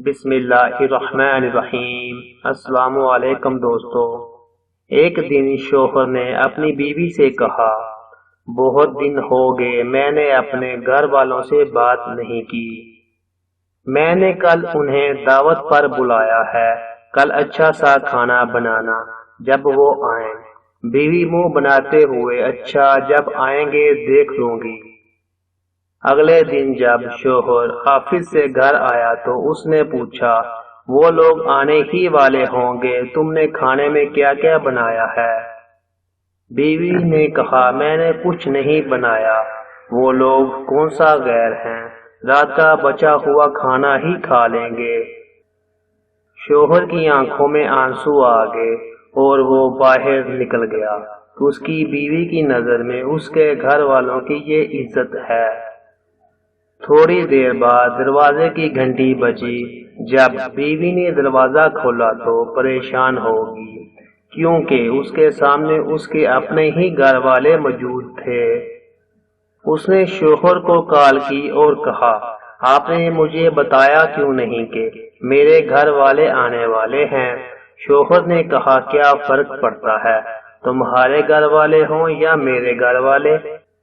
بسم اللہ الرحمن الرحیم۔ السلام علیکم دوستو۔ ایک دن شوہر نے اپنی بیوی سے کہا، بہت دن ہو گئے میں نے اپنے گھر والوں سے بات نہیں کی۔ میں نے کل انہیں دعوت پر بلایا ہے، کل اچھا سا کھانا بنانا جب وہ آئیں۔ بیوی منہ بناتے ہوئے اچھا جب آئیں گے دیکھ لوں گی۔ اگلے دن جب شوہر آفس سے گھر آیا تو اس نے پوچھا، وہ لوگ آنے ہی والے ہوں گے، تم نے کھانے میں کیا کیا بنایا ہے؟ بیوی نے کہا، میں نے کچھ نہیں بنایا، وہ لوگ کون سا غیر ہیں، رات کا بچا ہوا کھانا ہی کھا لیں گے۔ شوہر کی آنکھوں میں آنسو آ گئے اور وہ باہر نکل گیا۔ اس کی بیوی کی نظر میں اس کے گھر والوں کی یہ عزت ہے۔ تھوڑی دیر بعد دروازے کی گھنٹی بجی۔ جب بیوی نے دروازہ کھولا تو پریشان ہوگی، کیونکہ اس کے سامنے اس کے اپنے ہی گھر والے موجود تھے۔ اس نے شوہر کو کال کی اور کہا، آپ نے مجھے بتایا کیوں نہیں کہ میرے گھر والے آنے والے ہیں؟ شوہر نے کہا، کیا فرق پڑتا ہے، تمہارے گھر والے ہوں یا میرے گھر والے؟